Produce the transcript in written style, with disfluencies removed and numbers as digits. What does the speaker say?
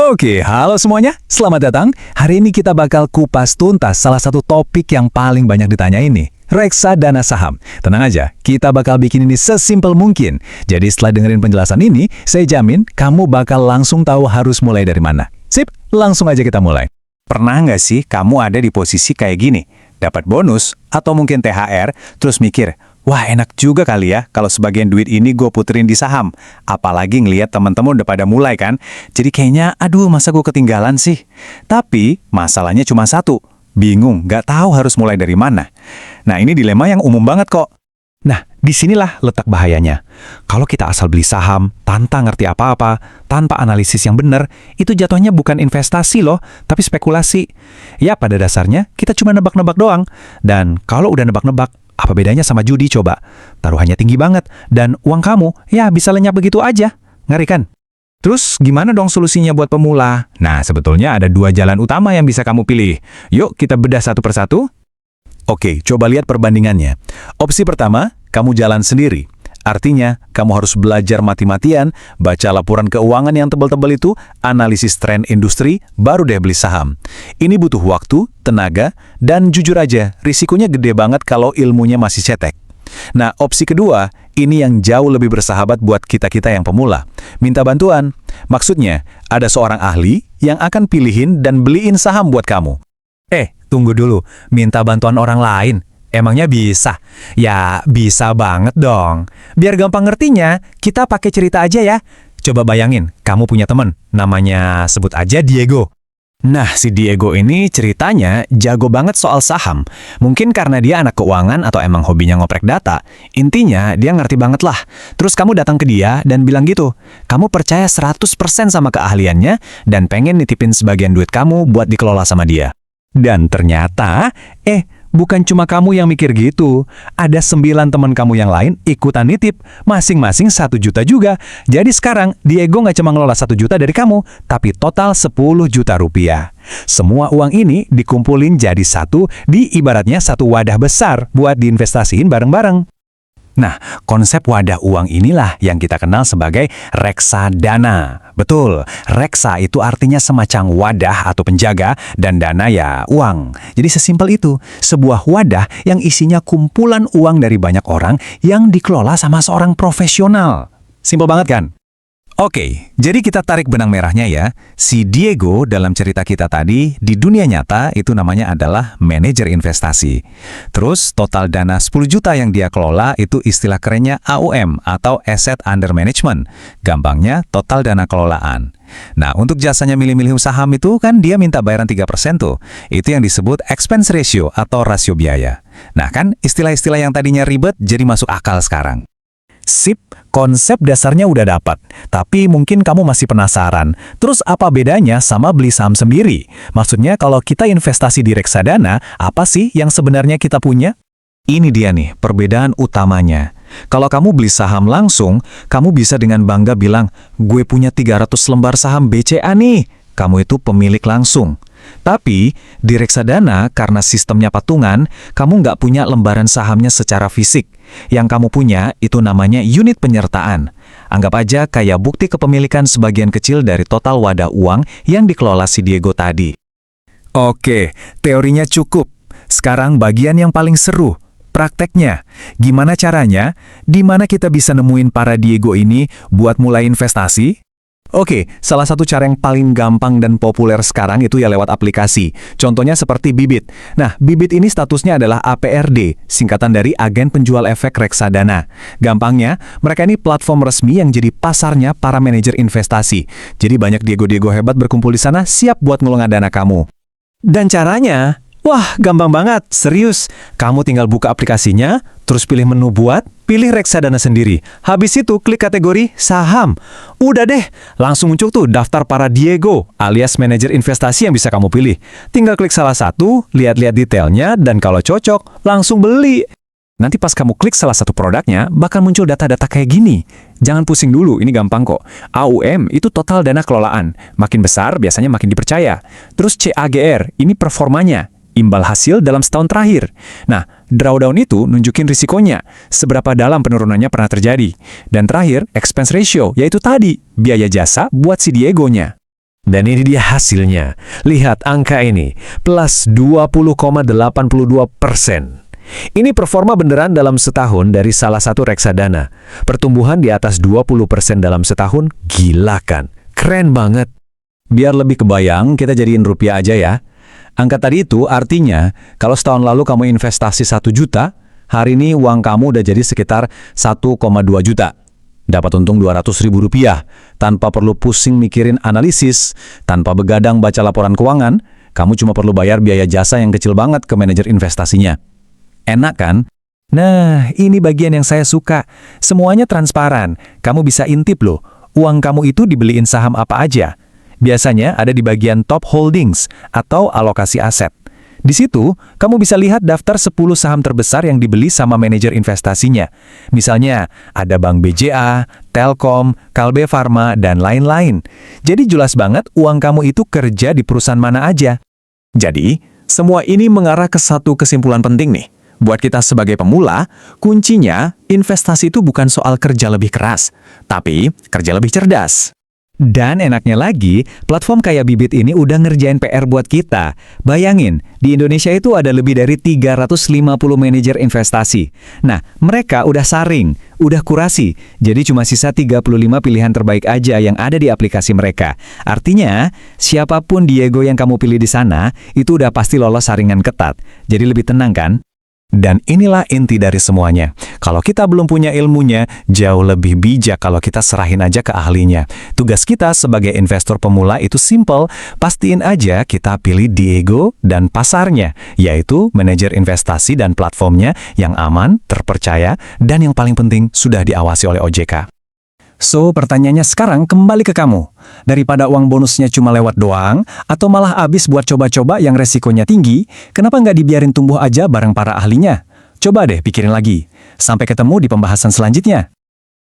Oke, halo semuanya, selamat datang. Hari ini kita bakal kupas tuntas salah satu topik yang paling banyak ditanyain nih, reksadana saham. Tenang aja, kita bakal bikin ini sesimpel mungkin. Jadi setelah dengerin penjelasan ini, saya jamin kamu bakal langsung tahu harus mulai dari mana. Sip, langsung aja kita mulai. Pernah nggak sih kamu ada di posisi kayak gini? Dapat bonus atau mungkin THR, terus mikir, wah enak juga kali ya kalau sebagian duit ini gue puterin di saham. Apalagi ngelihat teman-teman udah pada mulai kan. Jadi kayaknya, aduh masa gue ketinggalan sih. Tapi masalahnya cuma satu, bingung, nggak tahu harus mulai dari mana. Nah ini dilema yang umum banget kok. Nah, disinilah letak bahayanya. Kalau kita asal beli saham, tanpa ngerti apa-apa, tanpa analisis yang benar, itu jatuhnya bukan investasi loh, tapi spekulasi. Ya, pada dasarnya kita cuma nebak-nebak doang. Dan kalau udah nebak-nebak, apa bedanya sama judi coba? Taruhannya tinggi banget, dan uang kamu, ya bisa lenyap begitu aja. Ngeri kan? Terus gimana dong solusinya buat pemula? Nah, sebetulnya ada dua jalan utama yang bisa kamu pilih. Yuk, kita bedah satu persatu. Oke, coba lihat perbandingannya. Opsi pertama, kamu jalan sendiri. Artinya, kamu harus belajar mati-matian, baca laporan keuangan yang tebal-tebal itu, analisis tren industri, baru deh beli saham. Ini butuh waktu, tenaga, dan jujur aja, risikonya gede banget kalau ilmunya masih cetek. Nah, opsi kedua, ini yang jauh lebih bersahabat buat kita-kita yang pemula. Minta bantuan. Maksudnya, ada seorang ahli yang akan pilihin dan beliin saham buat kamu. Tunggu dulu, minta bantuan orang lain. Emangnya bisa? Ya, bisa banget dong. Biar gampang ngertinya, kita pakai cerita aja ya. Coba bayangin, kamu punya teman, namanya sebut aja Diego. Nah, si Diego ini ceritanya jago banget soal saham. Mungkin karena dia anak keuangan atau emang hobinya ngoprek data. Intinya, dia ngerti banget lah. Terus kamu datang ke dia dan bilang gitu, kamu percaya 100% sama keahliannya dan pengen nitipin sebagian duit kamu buat dikelola sama dia. Dan ternyata, bukan cuma kamu yang mikir gitu. Ada 9 teman kamu yang lain ikutan nitip, masing-masing 1 juta juga. Jadi sekarang, Diego nggak cuma ngelola 1 juta dari kamu, tapi total 10 juta rupiah. Semua uang ini dikumpulin jadi satu, di ibaratnya satu wadah besar buat diinvestasiin bareng-bareng. Nah, konsep wadah uang inilah yang kita kenal sebagai reksadana. Betul, reksa itu artinya semacam wadah atau penjaga, dan dana ya uang. Jadi sesimpel itu, sebuah wadah yang isinya kumpulan uang dari banyak orang yang dikelola sama seorang profesional. Simpel banget kan? Oke, jadi kita tarik benang merahnya ya. Si Diego dalam cerita kita tadi, di dunia nyata itu namanya adalah manajer investasi. Terus total dana 10 juta yang dia kelola itu istilah kerennya AUM atau Asset Under Management. Gampangnya total dana kelolaan. Nah, untuk jasanya milih-milih saham itu kan dia minta bayaran 3% tuh. Itu yang disebut expense ratio atau rasio biaya. Nah kan istilah-istilah yang tadinya ribet jadi masuk akal sekarang. Sip, konsep dasarnya udah dapat. Tapi mungkin kamu masih penasaran, terus apa bedanya sama beli saham sendiri? Maksudnya kalau kita investasi di reksadana, apa sih yang sebenarnya kita punya? Ini dia nih perbedaan utamanya. Kalau kamu beli saham langsung, kamu bisa dengan bangga bilang, gue punya 300 lembar saham BCA nih. Kamu itu pemilik langsung. Tapi, di reksadana, karena sistemnya patungan, kamu nggak punya lembaran sahamnya secara fisik. Yang kamu punya, itu namanya unit penyertaan. Anggap aja kayak bukti kepemilikan sebagian kecil dari total wadah uang yang dikelola si Diego tadi. Oke, teorinya cukup. Sekarang bagian yang paling seru, prakteknya. Gimana caranya? Di mana kita bisa nemuin para Diego ini buat mulai investasi? Oke, salah satu cara yang paling gampang dan populer sekarang itu ya lewat aplikasi. Contohnya seperti Bibit. Nah, Bibit ini statusnya adalah APRD, singkatan dari Agen Penjual Efek Reksadana. Gampangnya, mereka ini platform resmi yang jadi pasarnya para manajer investasi. Jadi banyak Diego-Diego hebat berkumpul di sana siap buat ngelola dana kamu. Dan caranya, wah gampang banget, serius. Kamu tinggal buka aplikasinya, terus pilih menu buat, pilih reksadana sendiri. Habis itu klik kategori saham. Udah deh, langsung muncul tuh daftar para Diego alias manajer investasi yang bisa kamu pilih. Tinggal klik salah satu, lihat-lihat detailnya, dan kalau cocok, langsung beli. Nanti pas kamu klik salah satu produknya, bakal muncul data-data kayak gini. Jangan pusing dulu, ini gampang kok. AUM itu total dana kelolaan. Makin besar, biasanya makin dipercaya. Terus CAGR, ini performanya. Imbal hasil dalam setahun terakhir. Nah, drawdown itu nunjukin risikonya, seberapa dalam penurunannya pernah terjadi. Dan terakhir, expense ratio, yaitu tadi, biaya jasa buat si Diegonya. Dan ini dia hasilnya. Lihat angka ini, plus 20,82%. Ini performa beneran dalam setahun dari salah satu reksadana. Pertumbuhan di atas 20% dalam setahun, gila kan? Keren banget. Biar lebih kebayang, kita jadiin rupiah aja ya. Angka tadi itu artinya, kalau setahun lalu kamu investasi 1 juta, hari ini uang kamu udah jadi sekitar 1,2 juta. Dapat untung 200 ribu rupiah, tanpa perlu pusing mikirin analisis, tanpa begadang baca laporan keuangan, kamu cuma perlu bayar biaya jasa yang kecil banget ke manajer investasinya. Enak kan? Nah, ini bagian yang saya suka. Semuanya transparan. Kamu bisa intip loh, uang kamu itu dibeliin saham apa aja. Biasanya ada di bagian top holdings atau alokasi aset. Di situ, kamu bisa lihat daftar 10 saham terbesar yang dibeli sama manajer investasinya. Misalnya, ada Bank BJA, Telkom, Kalbe Farma, dan lain-lain. Jadi jelas banget uang kamu itu kerja di perusahaan mana aja. Jadi, semua ini mengarah ke satu kesimpulan penting nih. Buat kita sebagai pemula, kuncinya investasi itu bukan soal kerja lebih keras, tapi kerja lebih cerdas. Dan enaknya lagi, platform kayak Bibit ini udah ngerjain PR buat kita. Bayangin, di Indonesia itu ada lebih dari 350 manajer investasi. Nah, mereka udah saring, udah kurasi, jadi cuma sisa 35 pilihan terbaik aja yang ada di aplikasi mereka. Artinya, siapapun Diego yang kamu pilih di sana, itu udah pasti lolos saringan ketat. Jadi lebih tenang kan? Dan inilah inti dari semuanya. Kalau kita belum punya ilmunya, jauh lebih bijak kalau kita serahin aja ke ahlinya. Tugas kita sebagai investor pemula itu simple, pastiin aja kita pilih Diego dan pasarnya, yaitu manajer investasi dan platformnya yang aman, terpercaya, dan yang paling penting sudah diawasi oleh OJK. So, pertanyaannya sekarang kembali ke kamu. Daripada uang bonusnya cuma lewat doang, atau malah habis buat coba-coba yang resikonya tinggi, kenapa nggak dibiarin tumbuh aja bareng para ahlinya? Coba deh pikirin lagi. Sampai ketemu di pembahasan selanjutnya.